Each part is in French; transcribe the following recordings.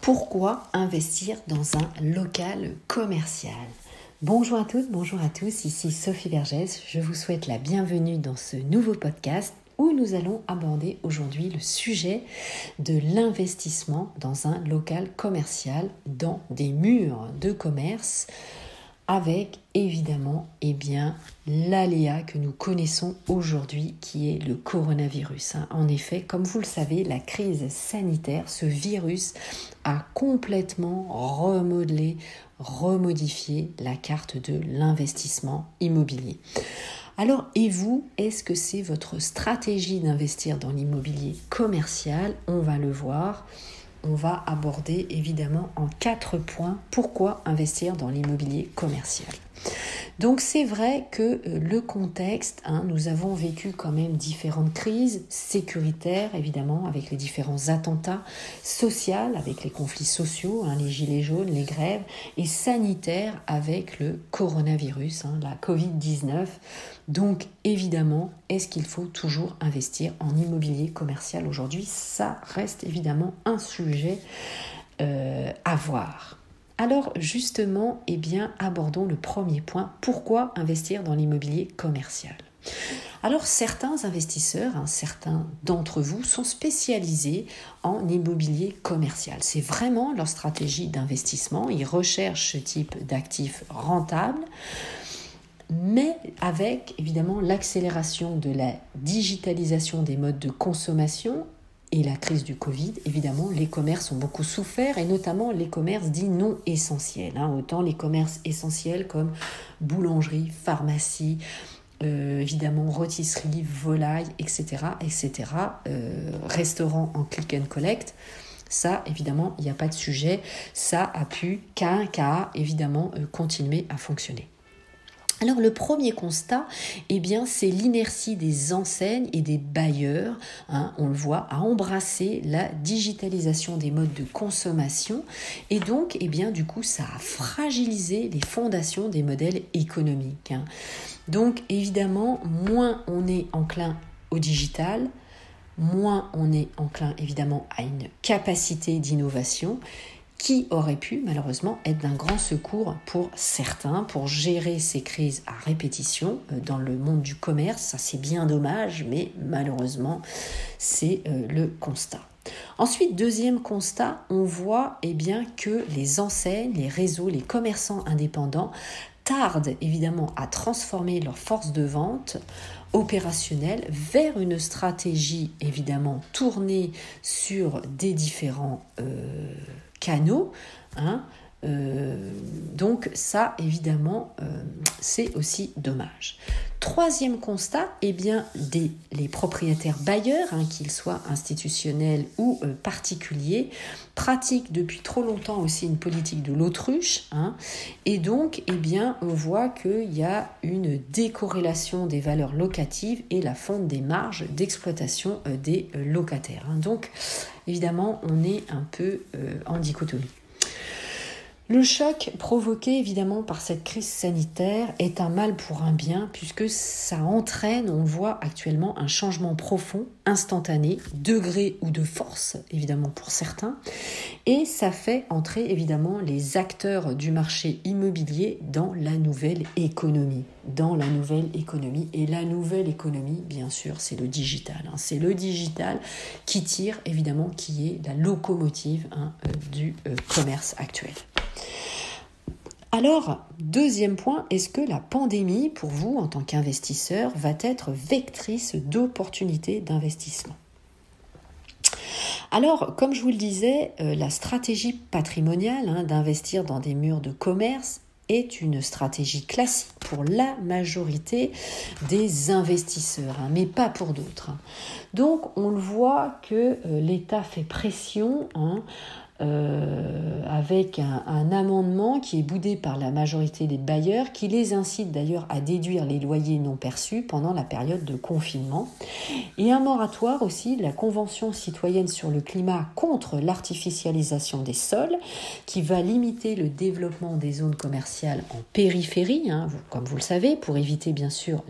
Pourquoi investir dans un local commercial? Bonjour à toutes, bonjour à tous, ici Sophie Vergès. Je vous souhaite la bienvenue dans ce nouveau podcast où nous allons aborder aujourd'hui le sujet de l'investissement dans un local commercial, dans des murs de commerce, avec évidemment l'aléa que nous connaissons aujourd'hui qui est le coronavirus. En effet, comme vous le savez, la crise sanitaire, ce virus a complètement remodelé, remodifié la carte de l'investissement immobilier. Alors, et vous, est-ce que c'est votre stratégie d'investir dans l'immobilier commercial? On va le voir. On va aborder évidemment en 4 points pourquoi investir dans l'immobilier commercial. Donc c'est vrai que le contexte, nous avons vécu quand même différentes crises sécuritaires évidemment avec les différents attentats, sociales avec les conflits sociaux, les gilets jaunes, les grèves, et sanitaires avec le coronavirus, la Covid-19. Donc évidemment, est-ce qu'il faut toujours investir en immobilier commercial aujourd'hui? Ça reste évidemment un sujet à voir. Alors justement, abordons le premier point. Pourquoi investir dans l'immobilier commercial? Alors certains investisseurs, certains d'entre vous sont spécialisés en immobilier commercial. C'est vraiment leur stratégie d'investissement. Ils recherchent ce type d'actifs rentables, mais avec évidemment l'accélération de la digitalisation des modes de consommation et la crise du Covid, évidemment, les commerces ont beaucoup souffert, et notamment les commerces dits non essentiels. Autant les commerces essentiels comme boulangerie, pharmacie, évidemment rôtisserie, volaille, etc. Restaurants en click and collect. Ça, évidemment, il n'y a pas de sujet. Ça a pu, évidemment, continuer à fonctionner. Alors le premier constat, c'est l'inertie des enseignes et des bailleurs, on le voit, à embrasser la digitalisation des modes de consommation, et donc du coup ça a fragilisé les fondations des modèles économiques. Donc évidemment, moins on est enclin au digital, moins on est enclin évidemment à une capacité d'innovation qui aurait pu malheureusement être d'un grand secours pour certains, pour gérer ces crises à répétition dans le monde du commerce. Ça, c'est bien dommage, mais malheureusement, c'est le constat. Ensuite, deuxième constat, on voit que les enseignes, les réseaux, les commerçants indépendants tardent évidemment à transformer leur force de vente opérationnelle vers une stratégie évidemment tournée sur des différents canaux. Donc ça évidemment c'est aussi dommage. Troisième constat, les propriétaires bailleurs, qu'ils soient institutionnels ou particuliers, pratiquent depuis trop longtemps aussi une politique de l'autruche, et donc on voit qu'il y a une décorrélation des valeurs locatives et la fonte des marges d'exploitation des locataires. Donc évidemment on est un peu en dichotomie. Le choc provoqué évidemment par cette crise sanitaire est un mal pour un bien, puisque ça entraîne, on voit actuellement, un changement profond, instantané, de gré ou de force évidemment pour certains, et ça fait entrer évidemment les acteurs du marché immobilier dans la nouvelle économie. Et la nouvelle économie, bien sûr, c'est le digital. C'est le digital qui tire évidemment, qui est la locomotive du commerce actuel. Alors, deuxième point, est-ce que la pandémie, pour vous, en tant qu'investisseur, va être vectrice d'opportunités d'investissement? Alors, comme je vous le disais, la stratégie patrimoniale d'investir dans des murs de commerce est une stratégie classique pour la majorité des investisseurs, mais pas pour d'autres. Donc, on le voit que l'État fait pression avec un amendement qui est boudé par la majorité des bailleurs, qui les incite d'ailleurs à déduire les loyers non perçus pendant la période de confinement, et un moratoire aussi de la Convention citoyenne sur le climat contre l'artificialisation des sols, qui va limiter le développement des zones commerciales en périphérie, comme vous le savez, pour éviter bien sûr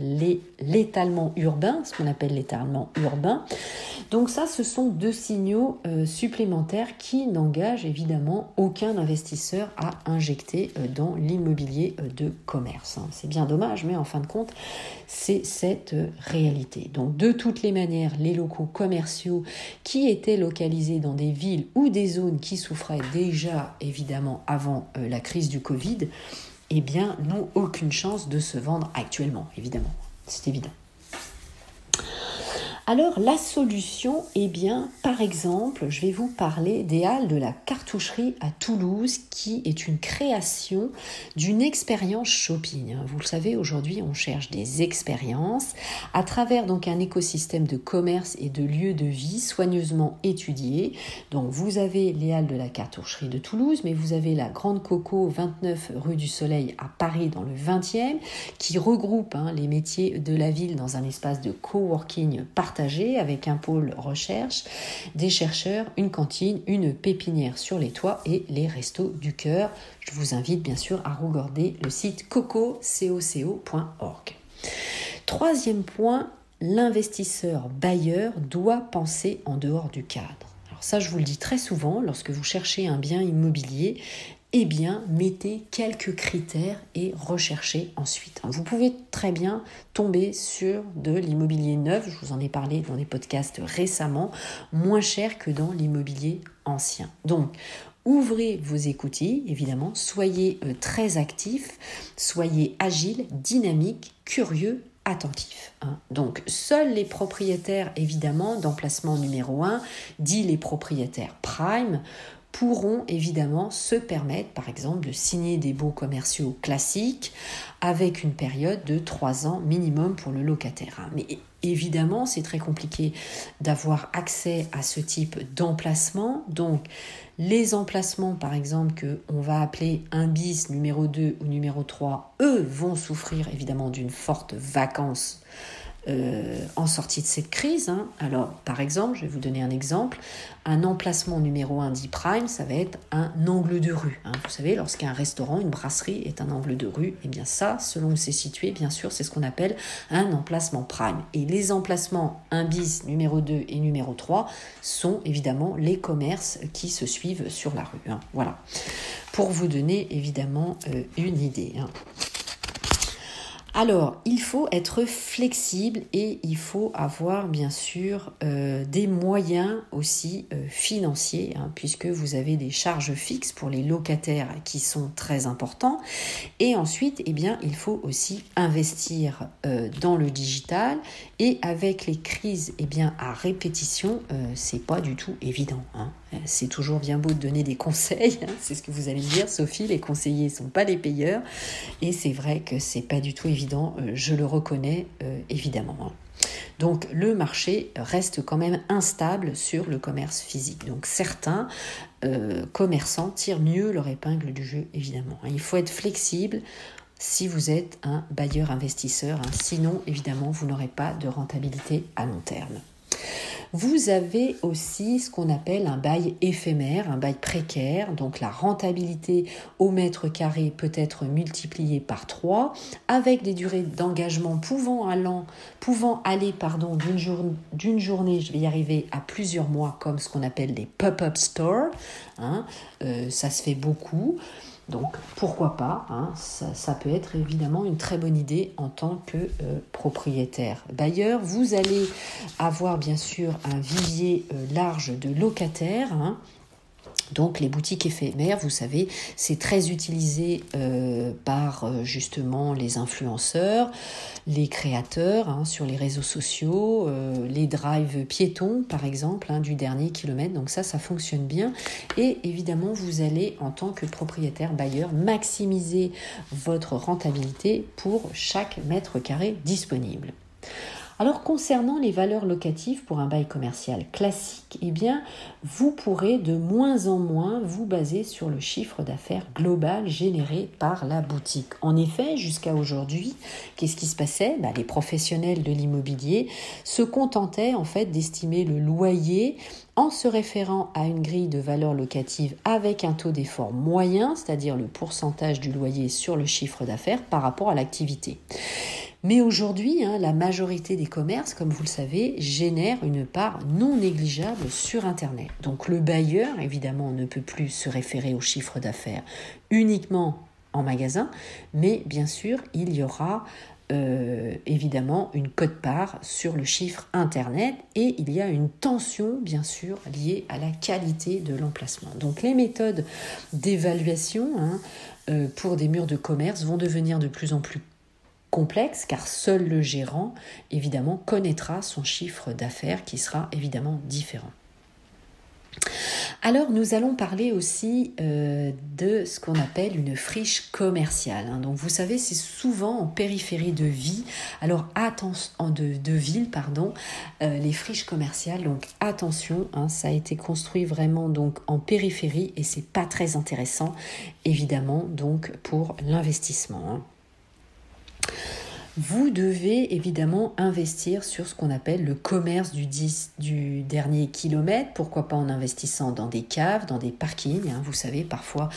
l'étalement urbain, ce qu'on appelle l'étalement urbain. Donc ça, ce sont deux signaux supplémentaires qui n'engagent n'engage évidemment aucun investisseur à injecter dans l'immobilier de commerce. C'est bien dommage, mais en fin de compte, c'est cette réalité. Donc de toutes les manières, les locaux commerciaux qui étaient localisés dans des villes ou des zones qui souffraient déjà évidemment avant la crise du Covid, eh bien, n'ont aucune chance de se vendre actuellement, évidemment. C'est évident. Alors, la solution, eh bien, par exemple, je vais vous parler des Halles de la Cartoucherie à Toulouse, qui est une création d'une expérience shopping. Vous le savez, aujourd'hui, on cherche des expériences à travers donc un écosystème de commerce et de lieux de vie soigneusement étudiés. Donc, vous avez les Halles de la Cartoucherie de Toulouse, mais vous avez la Grande Coco, 29 rue du Soleil à Paris, dans le 20e, qui regroupe les métiers de la ville dans un espace de coworking partagé avec un pôle recherche, des chercheurs, une cantine, une pépinière sur les toits et les restos du cœur. Je vous invite bien sûr à regarder le site coco.org. Troisième point, l'investisseur bailleur doit penser en dehors du cadre. Alors ça, je vous le dis très souvent, lorsque vous cherchez un bien immobilier, eh bien, mettez quelques critères et recherchez ensuite. Vous pouvez très bien tomber sur de l'immobilier neuf, je vous en ai parlé dans des podcasts récemment, moins cher que dans l'immobilier ancien. Donc, ouvrez vos écoutilles, évidemment, soyez très actifs, soyez agiles, dynamiques, curieux, attentifs. Donc, seuls les propriétaires, évidemment, d'emplacement numéro 1, dit les propriétaires prime, pourront évidemment se permettre, par exemple, de signer des baux commerciaux classiques avec une période de 3 ans minimum pour le locataire. Mais évidemment, c'est très compliqué d'avoir accès à ce type d'emplacement. Donc, les emplacements, par exemple, qu'on va appeler un bis numéro 2 ou numéro 3, eux vont souffrir évidemment d'une forte vacance en sortie de cette crise. Alors, par exemple, je vais vous donner un exemple. Un emplacement numéro 1 dit prime, ça va être un angle de rue. Vous savez, lorsqu'un restaurant, une brasserie est un angle de rue, eh bien ça, selon où c'est situé, bien sûr, c'est ce qu'on appelle un emplacement prime. Et les emplacements 1 bis, numéro 2 et numéro 3 sont évidemment les commerces qui se suivent sur la rue. Voilà. Pour vous donner évidemment une idée. Alors, il faut être flexible et il faut avoir bien sûr des moyens aussi financiers, puisque vous avez des charges fixes pour les locataires qui sont très importants. Et ensuite, eh bien, il faut aussi investir dans le digital. Et avec les crises à répétition, c'est pas du tout évident. C'est toujours bien beau de donner des conseils, c'est ce que vous allez me dire, Sophie, les conseillers ne sont pas les payeurs, et c'est vrai que c'est pas du tout évident, je le reconnais évidemment. Donc le marché reste quand même instable sur le commerce physique. Donc certains commerçants tirent mieux leur épingle du jeu, évidemment. Il faut être flexible si vous êtes un bailleur investisseur, sinon évidemment vous n'aurez pas de rentabilité à long terme. Vous avez aussi ce qu'on appelle un bail éphémère, un bail précaire. Donc la rentabilité au mètre carré peut être multipliée par 3 avec des durées d'engagement pouvant aller d'une journée, je vais y arriver, à plusieurs mois, comme ce qu'on appelle des pop-up stores. Ça se fait beaucoup. Donc, pourquoi pas, ça peut être évidemment une très bonne idée en tant que propriétaire bailleur. Vous allez avoir bien sûr un vivier large de locataires. Donc les boutiques éphémères, vous savez, c'est très utilisé par justement les influenceurs, les créateurs sur les réseaux sociaux, les drives piétons par exemple du dernier kilomètre. Donc ça fonctionne bien. Et évidemment, vous allez en tant que propriétaire bailleur maximiser votre rentabilité pour chaque mètre carré disponible. Alors concernant les valeurs locatives pour un bail commercial classique, eh bien vous pourrez de moins en moins vous baser sur le chiffre d'affaires global généré par la boutique. En effet, jusqu'à aujourd'hui, qu'est-ce qui se passait ? Les professionnels de l'immobilier se contentaient en fait d'estimer le loyer en se référant à une grille de valeur locative avec un taux d'effort moyen, c'est-à-dire le pourcentage du loyer sur le chiffre d'affaires par rapport à l'activité. Mais aujourd'hui, la majorité des commerces, comme vous le savez, génèrent une part non négligeable sur Internet. Donc le bailleur, évidemment, ne peut plus se référer au chiffre d'affaires uniquement en magasin, mais bien sûr, il y aura évidemment une quote-part sur le chiffre Internet et il y a une tension, bien sûr, liée à la qualité de l'emplacement. Donc les méthodes d'évaluation pour des murs de commerce vont devenir de plus en plus complexe car seul le gérant évidemment connaîtra son chiffre d'affaires qui sera évidemment différent. Alors nous allons parler aussi de ce qu'on appelle une friche commerciale. Donc vous savez, c'est souvent en périphérie de ville. Alors de ville, les friches commerciales. Donc attention, ça a été construit vraiment donc en périphérie et c'est pas très intéressant évidemment donc pour l'investissement. Vous devez évidemment investir sur ce qu'on appelle le commerce du dernier kilomètre. Pourquoi pas en investissant dans des caves, dans des parkings. Vous savez, parfois,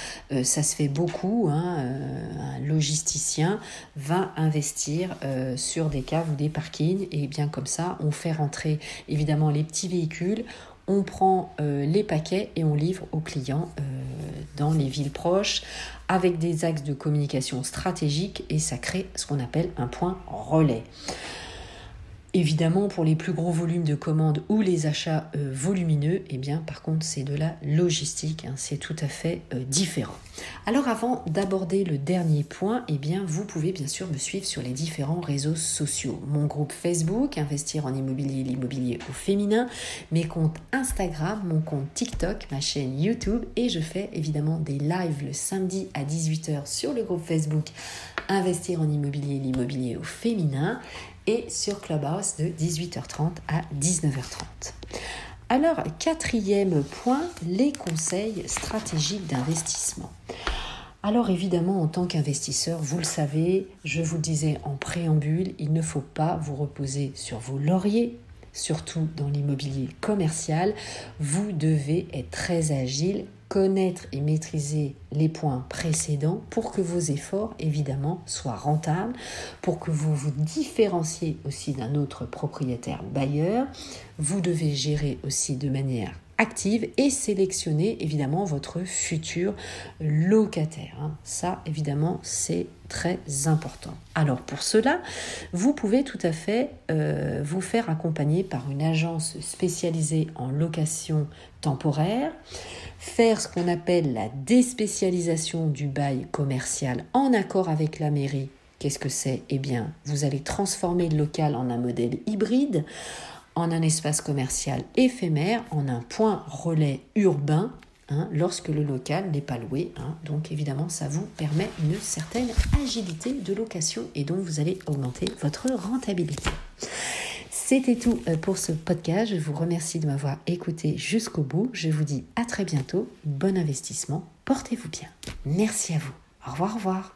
ça se fait beaucoup. Un logisticien va investir sur des caves ou des parkings. Et bien comme ça, on fait rentrer évidemment les petits véhicules. On prend les paquets et on livre aux clients dans les villes proches avec des axes de communication stratégiques et ça crée ce qu'on appelle un point relais. Évidemment, pour les plus gros volumes de commandes ou les achats volumineux, par contre, c'est de la logistique, c'est tout à fait différent. Alors, avant d'aborder le dernier point, vous pouvez bien sûr me suivre sur les différents réseaux sociaux. Mon groupe Facebook, Investir en immobilier, l'immobilier au féminin, mes comptes Instagram, mon compte TikTok, ma chaîne YouTube et je fais évidemment des lives le samedi à 18h sur le groupe Facebook Investir en immobilier, l'immobilier au féminin et sur Clubhouse de 18h30 à 19h30. Alors, 4e point, les conseils stratégiques d'investissement. Alors évidemment, en tant qu'investisseur, vous le savez, je vous le disais en préambule, il ne faut pas vous reposer sur vos lauriers, surtout dans l'immobilier commercial. Vous devez être très agile, connaître et maîtriser les points précédents pour que vos efforts, évidemment, soient rentables, pour que vous vous différenciez aussi d'un autre propriétaire bailleur. Vous devez gérer aussi de manière active et sélectionner évidemment votre futur locataire. Ça, évidemment, c'est très important. Alors pour cela, vous pouvez tout à fait vous faire accompagner par une agence spécialisée en location temporaire, faire ce qu'on appelle la déspécialisation du bail commercial en accord avec la mairie. Qu'est-ce que c'est ? Vous allez transformer le local en un modèle hybride, en un espace commercial éphémère, en un point relais urbain, lorsque le local n'est pas loué. Donc évidemment, ça vous permet une certaine agilité de location et donc vous allez augmenter votre rentabilité. C'était tout pour ce podcast. Je vous remercie de m'avoir écouté jusqu'au bout. Je vous dis à très bientôt. Bon investissement. Portez-vous bien. Merci à vous. Au revoir.